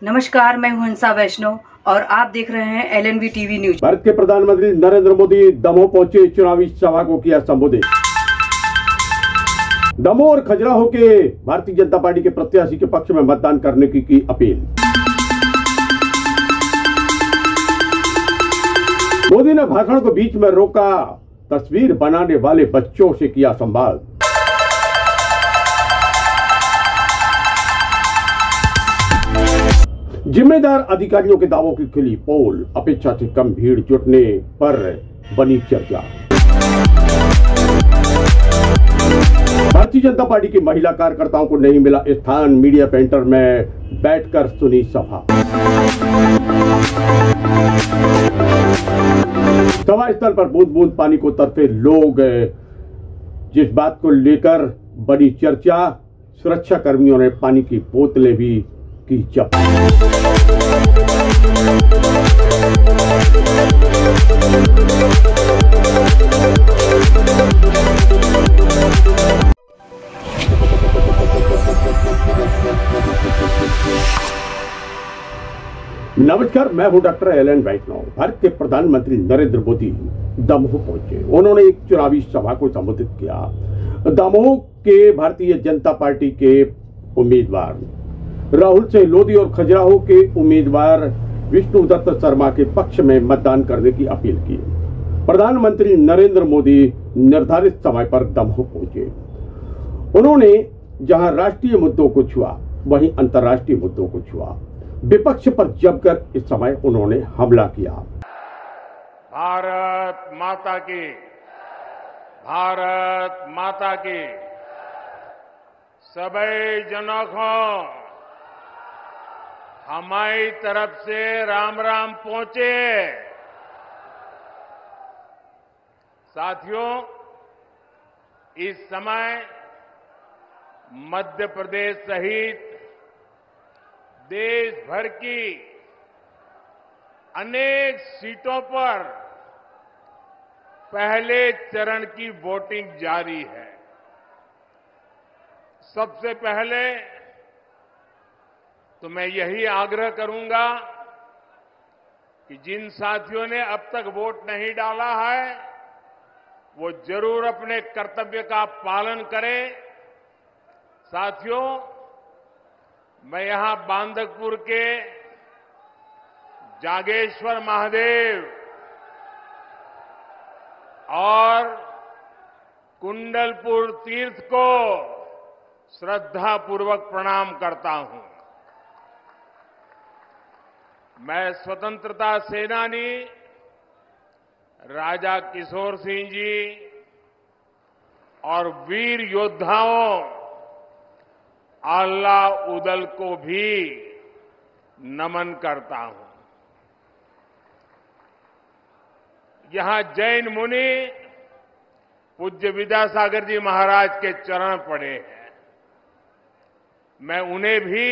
नमस्कार, मैं हूं हंसा वैष्णव और आप देख रहे हैं एलएनवी टीवी न्यूज। भारत के प्रधानमंत्री नरेंद्र मोदी दमोह पहुंचे, चुनावी सभा को किया संबोधित। दमोह और खजुराहो के भारतीय जनता पार्टी के प्रत्याशी के पक्ष में मतदान करने की अपील। मोदी ने भाषण को बीच में रोका, तस्वीर बनाने वाले बच्चों से किया संवाद। जिम्मेदार अधिकारियों के दावों की खुली पोल, अपेक्षा से कम भीड़ जुटने पर बनी चर्चा। भारतीय जनता पार्टी की महिला कार्यकर्ताओं को नहीं मिला स्थान, मीडिया सेंटर में बैठकर सुनी सभा। सभा स्थल पर बूंद बूंद पानी को तरफे लोग, जिस बात को लेकर बड़ी चर्चा, सुरक्षा कर्मियों ने पानी की बोतलें भी की जब्त। नमस्कार, मैं हूं डॉक्टर एल.एन. वैष्णव। भारत के प्रधानमंत्री नरेंद्र मोदी दमोह पहुंचे। उन्होंने एक चुनावी सभा को संबोधित किया। दमोह के भारतीय जनता पार्टी के उम्मीदवार राहुल सिंह लोधी और खजुराहो के उम्मीदवार विष्णुदत्त शर्मा के पक्ष में मतदान करने की अपील की। प्रधानमंत्री नरेंद्र मोदी निर्धारित समय पर दमोह पहुंचे। उन्होंने जहां राष्ट्रीय मुद्दों को छुआ, वहीं अंतर्राष्ट्रीय मुद्दों को छुआ। विपक्ष पर जमकर इस समय उन्होंने हमला किया। भारत माता की, भारत माता की। सभी जनों को हमारी तरफ से राम राम पहुंचे। साथियों, इस समय मध्य प्रदेश सहित देश भर की अनेक सीटों पर पहले चरण की वोटिंग जारी है। सबसे पहले तो मैं यही आग्रह करूंगा कि जिन साथियों ने अब तक वोट नहीं डाला है, वो जरूर अपने कर्तव्य का पालन करें। साथियों, मैं यहां बांदकपुर के जागेश्वर महादेव और कुंडलपुर तीर्थ को श्रद्धापूर्वक प्रणाम करता हूं। मैं स्वतंत्रता सेनानी राजा किशोर सिंह जी और वीर योद्धाओं आल्ला उदल को भी नमन करता हूं। यहां जैन मुनि पूज्य विद्यासागर जी महाराज के चरण पड़े हैं। मैं उन्हें भी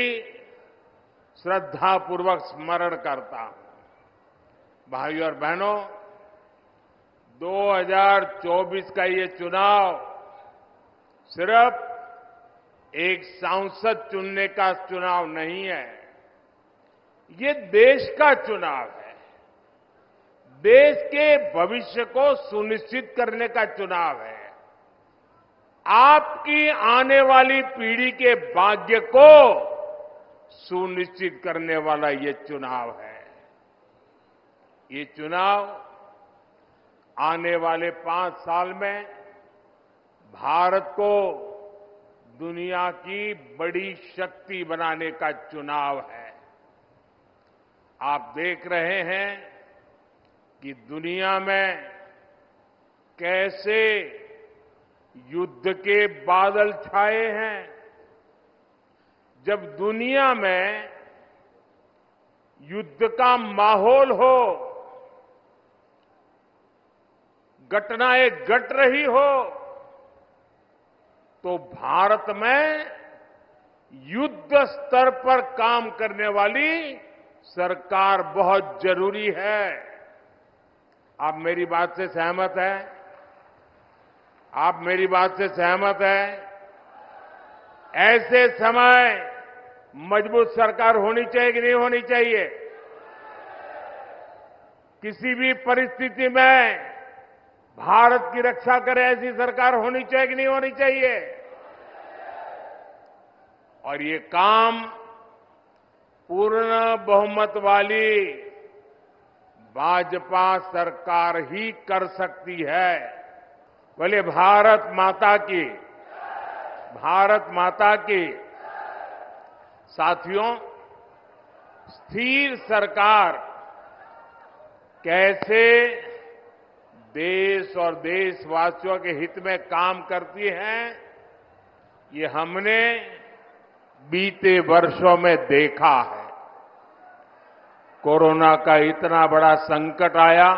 श्रद्धापूर्वक स्मरण करता हूं। भाइयों और बहनों, 2024 का ये चुनाव सिर्फ एक सांसद चुनने का चुनाव नहीं है, ये देश का चुनाव है। देश के भविष्य को सुनिश्चित करने का चुनाव है। आपकी आने वाली पीढ़ी के भाग्य को सुनिश्चित करने वाला ये चुनाव है। ये चुनाव आने वाले 5 साल में भारत को दुनिया की बड़ी शक्ति बनाने का चुनाव है। आप देख रहे हैं कि दुनिया में कैसे युद्ध के बादल छाए हैं। जब दुनिया में युद्ध का माहौल हो, घटनाएं घट रही हो, तो भारत में युद्ध स्तर पर काम करने वाली सरकार बहुत जरूरी है। आप मेरी बात से सहमत हैं? आप मेरी बात से सहमत हैं? ऐसे समय मजबूत सरकार होनी चाहिए कि नहीं होनी चाहिए? किसी भी परिस्थिति में भारत की रक्षा करे ऐसी सरकार होनी चाहिए कि नहीं होनी चाहिए? और ये काम पूर्ण बहुमत वाली भाजपा सरकार ही कर सकती है। बोले भारत माता की, भारत माता की। साथियों, स्थिर सरकार कैसे देश और देशवासियों के हित में काम करती है, ये हमने बीते वर्षों में देखा है। कोरोना का इतना बड़ा संकट आया,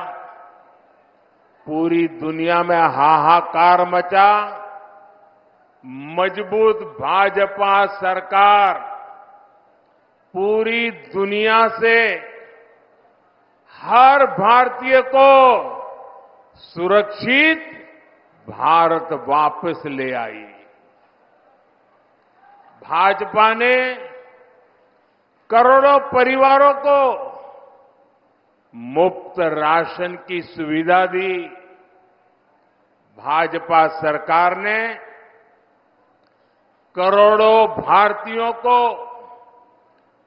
पूरी दुनिया में हाहाकार मचा। मजबूत भाजपा सरकार पूरी दुनिया से हर भारतीय को सुरक्षित भारत वापस ले आई। भाजपा ने करोड़ों परिवारों को मुफ्त राशन की सुविधा दी। भाजपा सरकार ने करोड़ों भारतीयों को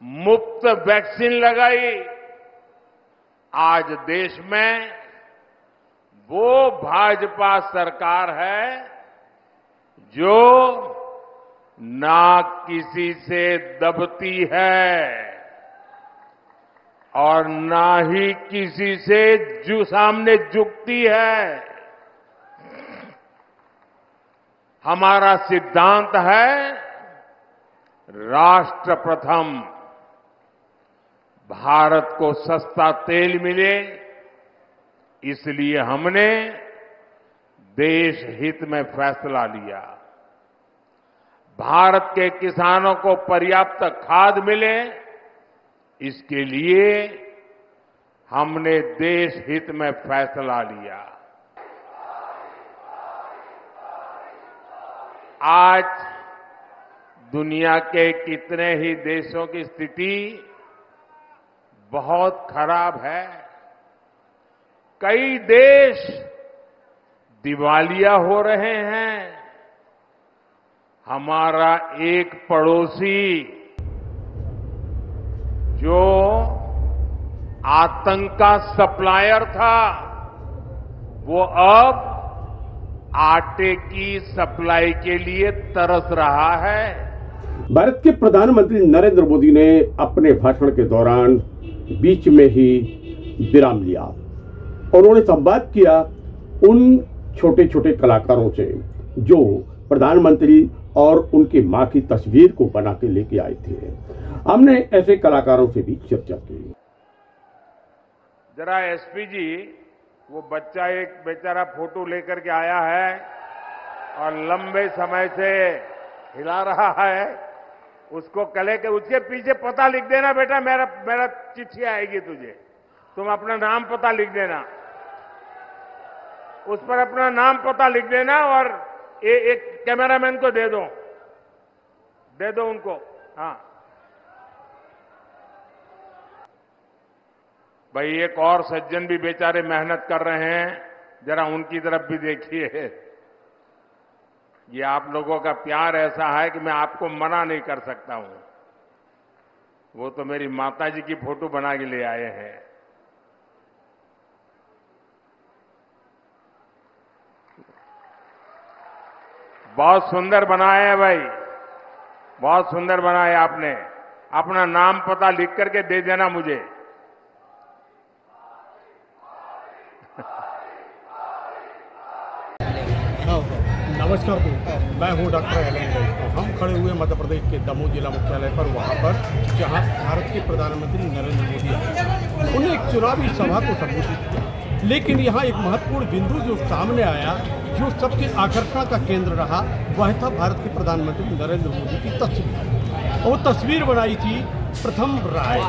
मुफ्त वैक्सीन लगाई। आज देश में वो भाजपा सरकार है जो ना किसी से दबती है और ना ही किसी से सामने झुकती है। हमारा सिद्धांत है राष्ट्र प्रथम। भारत को सस्ता तेल मिले, इसलिए हमने देश हित में फैसला लिया। भारत के किसानों को पर्याप्त खाद मिले, इसके लिए हमने देश हित में फैसला लिया। आज दुनिया के कितने ही देशों की स्थिति बहुत खराब है। कई देश दिवालिया हो रहे हैं। हमारा एक पड़ोसी जो आतंक का सप्लायर था, वो अब आटे की सप्लाई के लिए तरस रहा है। भारत के प्रधानमंत्री नरेंद्र मोदी ने अपने भाषण के दौरान बीच में ही विराम लिया। उन्होंने संवाद किया उन छोटे छोटे कलाकारों से जो प्रधानमंत्री और उनकी मां की तस्वीर को बना के लेके आए थे। हमने ऐसे कलाकारों से भी चर्चा की। जरा एसपी जी, वो बच्चा एक बेचारा फोटो लेकर के आया है और लंबे समय से हिला रहा है, उसको कले के उसके पीछे पता लिख देना बेटा। मेरा चिट्ठी आएगी तुझे, तुम अपना नाम पता लिख देना, उस पर अपना नाम पता लिख देना और एक कैमरामैन को दे दो उनको। हाँ भाई, एक और सज्जन भी बेचारे मेहनत कर रहे हैं, जरा उनकी तरफ भी देखिए। ये आप लोगों का प्यार ऐसा है कि मैं आपको मना नहीं कर सकता हूं। वो तो मेरी माता जी की फोटो बना के ले आए हैं। बहुत सुंदर बनाए हैं भाई, बहुत सुंदर बनाए आपने। अपना नाम पता लिख करके दे देना मुझे। नमस्कार, मैं हूं डॉक्टर एलन बैठनौर। हम खड़े हुए मध्य प्रदेश के दमोह जिला मुख्यालय पर, वहां पर जहां भारत के प्रधानमंत्री नरेंद्र मोदी आए। उन्हें एक चुनावी सभा को संबोधित किया, लेकिन यहाँ एक महत्वपूर्ण बिंदु जो सामने आया, जो सबके आकर्षण का केंद्र रहा, वह था भारत के प्रधानमंत्री नरेंद्र मोदी की तस्वीर। वो तस्वीर बनाई थी प्रथम राय।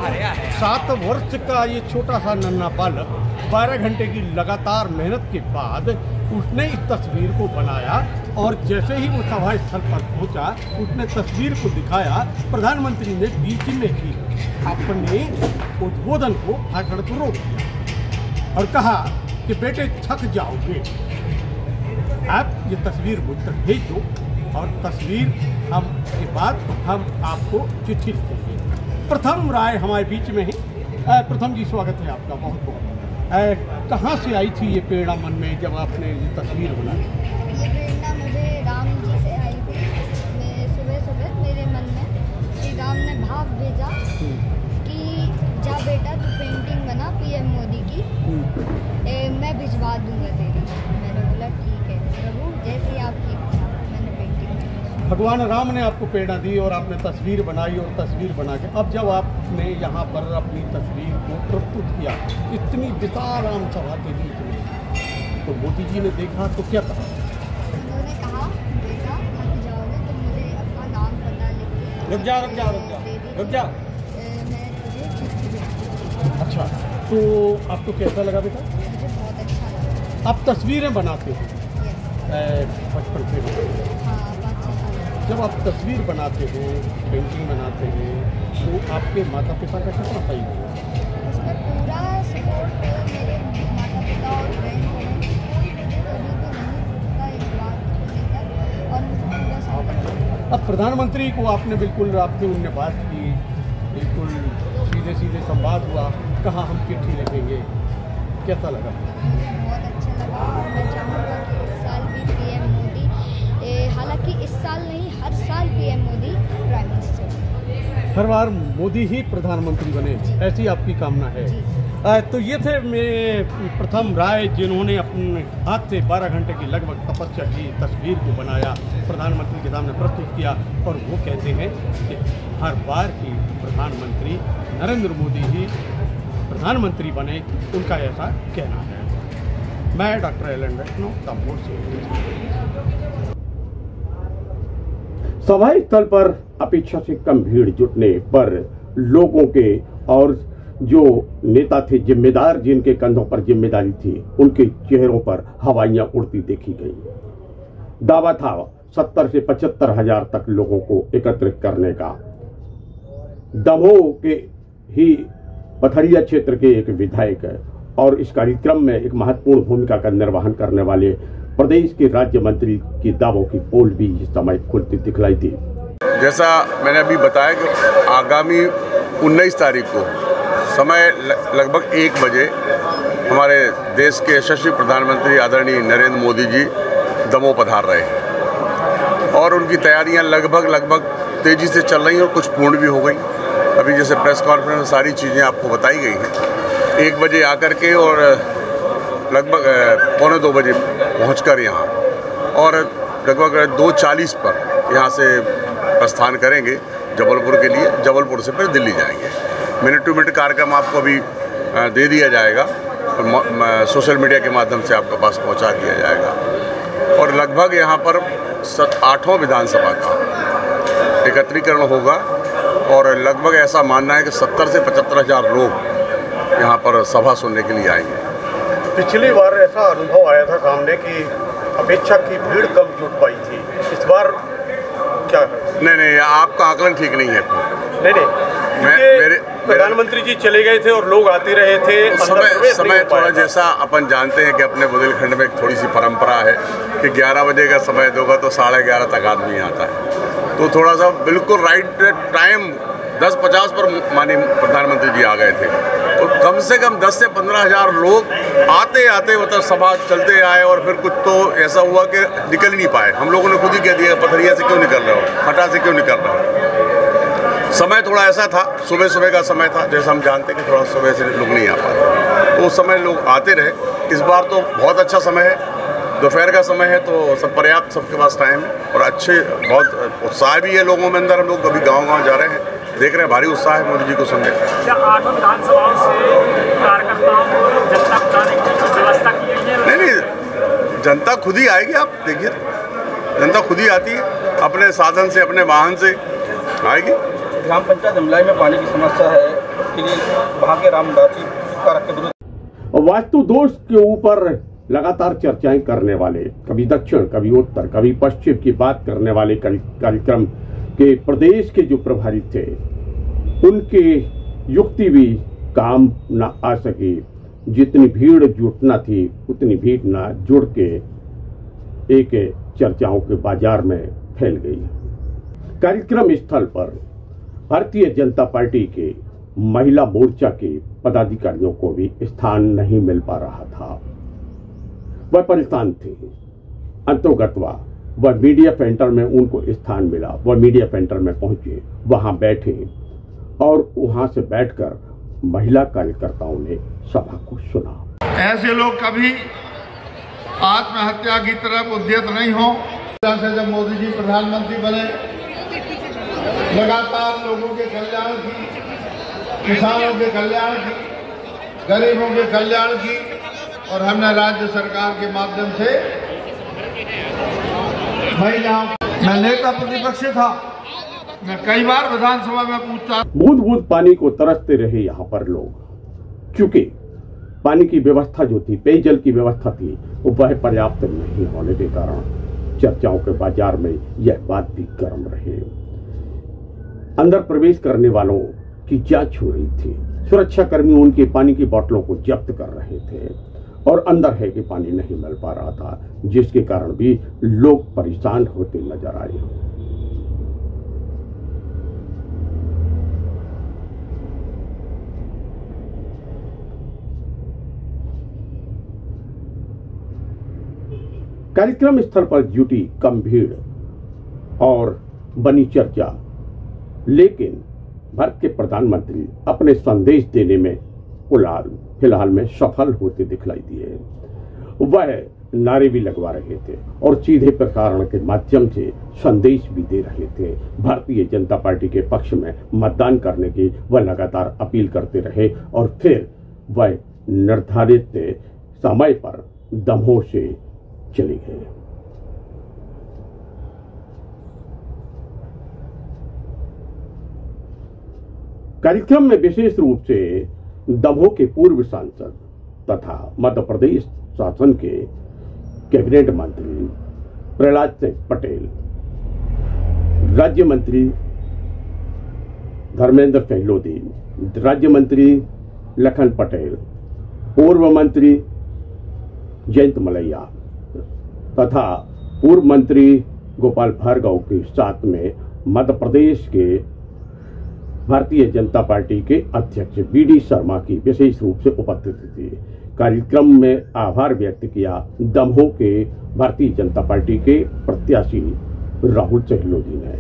7 वर्ष का ये छोटा सा नन्हा बालक 12 घंटे की लगातार मेहनत के बाद उसने इस तस्वीर को बनाया और जैसे ही वो सभा स्थल पर पहुंचा, उसने तस्वीर को दिखाया। प्रधानमंत्री ने बीच में ही अपने उद्बोधन को भाषण को रोक दिया और कहा कि बेटे थक जाओगे, आप ये तस्वीर मुझ तक भेज दो और तस्वीर हम के बाद हम आपको चिट्ठी लिखेंगे। प्रथम राय हमारे बीच में है। प्रथम जी, स्वागत है आपका बहुत बहुत। कहाँ से आई थी ये प्रेरणा मन में जब आपने ये तस्वीर बनाई? ये प्रेरणा मुझे राम जी से आई थी। मैं सुबह सुबह मेरे मन में श्री राम ने भाव भेजा कि जा बेटा तू पेंटिंग बना पीएम मोदी की, मैं भिजवा दूंगा तेरी। मैंने बोला ठीक है प्रभु, जैसी आपकी इच्छा। मैंने पेंटिंग बनाई। भगवान राम ने आपको प्रेरणा दी और आपने तस्वीर बनाई और तस्वीर बना के अब जब आपने यहाँ पर अपनी तस्वीर को प्रस्तुत किया इतनी विशाल आम सभा के बीच में, तो मोदी जी ने देखा तो क्या कहा? उन्होंने कहा बेटा थक जाओगे तो मुझे अपना नाम पता लिख के रुक जा मैं तुझे चिट्ठी भेजूंगी। अच्छा, तो आपको कैसा लगा बेटा? मुझे बहुत अच्छा लगा। आप तस्वीरें बनाते हो यस। बचपन से? हाँ, 5-6 साल। जब आप तस्वीर बनाते हो, पेंटिंग बनाते हैं, तो आपके माता पिता का कितना सही होगा? उसमें पूरा सपोर्ट मेरे माता पिता और बहन मुझे कभी भी नहीं पूछता इस बात को लेकर और मुझे पूरा सपोर्ट। अब प्रधानमंत्री को आपने बिल्कुल आपने उनने बात की, बिल्कुल सीधे सीधे संवाद हुआ, कहाँ हम चिट्ठी लिखेंगे, कैसा लगा? मुझे बहुत अच्छा लगा और मैं चाहूँगा कि इस साल भी पीएम मोदी, हालांकि इस साल नहीं हर साल पीएम मोदी प्राइम मिनिस्टर, हर बार मोदी ही प्रधानमंत्री बने, ऐसी आपकी कामना है। तो ये थे मेरे प्रथम राय जिन्होंने अपने हाथ से 12 घंटे की लगभग तपस्या की, तस्वीर को बनाया, प्रधानमंत्री के सामने प्रस्तुत किया और वो कहते हैं कि हर बार ही प्रधानमंत्री नरेंद्र मोदी ही प्रधानमंत्री बने, उनका ऐसा कहना है। मैं डॉक्टर एलन वैष्णव दामोह से। सभा स्थल पर अपेक्षा से कम भीड़ जुटने पर लोगों के और जो नेता थे, जिम्मेदार जिनके कंधों पर जिम्मेदारी थी, उनके चेहरों पर हवाइयां उड़ती देखी गई। दावा था 70 से 75 हजार तक लोगों को एकत्रित करने का। दमोह के ही पथरिया क्षेत्र के एक विधायक और इस कार्यक्रम में एक महत्वपूर्ण भूमिका का निर्वहन करने वाले प्रदेश के राज्य मंत्री के दावों की पोल भी इस समय खुलती दिखलाई थी। जैसा मैंने अभी बताया कि आगामी 19 तारीख को समय लगभग 1 बजे हमारे देश के यशस्वी प्रधानमंत्री आदरणीय नरेंद्र मोदी जी दमोह पधार रहे हैं और उनकी तैयारियां लगभग तेज़ी से चल रही हैं और कुछ पूर्ण भी हो गई। अभी जैसे प्रेस कॉन्फ्रेंस में सारी चीज़ें आपको बताई गई हैं। 1 बजे आकर के और लगभग 1:45 बजे पहुंचकर यहाँ और लगभग 2:40 पर यहाँ से प्रस्थान करेंगे जबलपुर के लिए। जबलपुर से फिर दिल्ली जाएंगे। मिनट टू मिनट कार्यक्रम आपको अभी दे दिया जाएगा और सोशल मीडिया के माध्यम से आपके पास पहुँचा दिया जाएगा। और लगभग यहाँ पर 8वां विधानसभा का एकत्रीकरण होगा और लगभग ऐसा मानना है कि 70 से 75 हजार लोग यहाँ पर सभा सुनने के लिए आएंगे। पिछली बार ऐसा अनुभव आया था सामने कि अपेक्षा की भीड़ कम जुट पाई थी, इस बार क्या है? नहीं, आपका आकलन ठीक नहीं है। मेरे प्रधानमंत्री जी चले गए थे और लोग आते रहे थे। समय थोड़ा जैसा अपन जानते हैं कि अपने बुंदेलखंड में एक थोड़ी सी परंपरा है कि 11 बजे का समय दोगा तो 11:30 तक आदमी आता है, तो थोड़ा सा बिल्कुल राइट टाइम 10:50 पर माननीय प्रधानमंत्री जी आ गए थे। तो कम से कम 10 से 15 हजार लोग आते आते मतलब सभा चलते आए और फिर कुछ तो ऐसा हुआ कि निकल ही नहीं पाए। हम लोगों ने खुद ही कह दिया पथरिया से क्यों निकल रहे हो, हटा से क्यों निकल रहे हो। समय थोड़ा ऐसा था, सुबह का समय था, जैसा हम जानते कि थोड़ा सुबह से लोग नहीं आ पाते, तो उस समय लोग आते रहे। इस बार तो बहुत अच्छा समय है, दोपहर का समय है, तो सब पर्याप्त सबके पास टाइम है और अच्छे बहुत उत्साह भी है लोगों में अंदर। हम लोग अभी गाँव जा रहे हैं, देख रहे हैं भारी उत्साह है मोदी जी को सुनने का। क्या 8 विधानसभाओं से कार्यकर्ताओं को जनता बताने की व्यवस्था की गई है? नहीं, जनता खुद ही आएगी। आप देखिए, जनता खुद ही आती है, अपने साधन से, अपने वाहन से आएगी। ग्राम पंचायत अमलाई में पानी की समस्या है, उसके लिए वहाँ के रामदासी का रख के वास्तु दोष के ऊपर लगातार चर्चाएं करने वाले, कभी दक्षिण, कभी उत्तर, कभी पश्चिम की बात करने वाले कार्यक्रम के प्रदेश के जो प्रभारी थे, उनकी युक्ति भी काम न आ सकी। जितनी भीड़ जुटना थी उतनी भीड़ न जुड़ के एक चर्चाओं के बाजार में फैल गई। कार्यक्रम स्थल पर भारतीय जनता पार्टी के महिला मोर्चा के पदाधिकारियों को भी स्थान नहीं मिल पा रहा था। वह परेशान थे। अंतोगत्वा वह मीडिया सेंटर में उनको स्थान मिला। वह मीडिया सेंटर में पहुंचे, वहां बैठे और वहां से बैठकर महिला कार्यकर्ताओं ने सभा को सुना। ऐसे लोग कभी आत्महत्या की तरफ उद्यत नहीं हो। जब मोदी जी प्रधानमंत्री बने, लगातार लोगों के कल्याण की, किसानों के कल्याण की, गरीबों के कल्याण की, और हमने राज्य सरकार के माध्यम से महिलाओं, मैं नेता प्रतिपक्ष था, मैं कई बार विधानसभा में पूछता। बूंद बूंद पानी को तरसते रहे यहाँ पर लोग, क्योंकि पानी की व्यवस्था जो थी, पेयजल की व्यवस्था थी, वह पर्याप्त नहीं होने के कारण चर्चाओं के बाजार में यह बात भी गर्म रही। अंदर प्रवेश करने वालों की जांच हो रही थी। सुरक्षाकर्मी उनके पानी की बोतलों को जब्त कर रहे थे और अंदर है कि पानी नहीं मिल पा रहा था, जिसके कारण भी लोग परेशान होते नजर आए। कार्यक्रम स्थल पर जुटी कम भीड़ और बनी चर्चा, लेकिन भारत के प्रधानमंत्री अपने संदेश देने में फिलहाल में सफल होते दिखलाई दिए। वह नारे भी लगवा रहे थे और सीधे प्रसारण के माध्यम से संदेश भी दे रहे थे। भारतीय जनता पार्टी के पक्ष में मतदान करने की वह लगातार अपील करते रहे और फिर वह निर्धारित समय पर दमोह से चले गए। कार्यक्रम में विशेष रूप से दमोह के पूर्व सांसद तथा मध्य प्रदेश शासन के कैबिनेट मंत्री प्रहलाद सिंह पटेल, राज्य मंत्री धर्मेंद्र सहलोदी, राज्य मंत्री लखन पटेल, पूर्व मंत्री जयंत मलैया तथा पूर्व मंत्री गोपाल भार्गव के साथ में मध्य प्रदेश के भारतीय जनता पार्टी के अध्यक्ष बीडी शर्मा की विशेष रूप से उपस्थिति थी। कार्यक्रम में आभार व्यक्त किया दमोह के भारतीय जनता पार्टी के प्रत्याशी राहुल सहलोदी ने।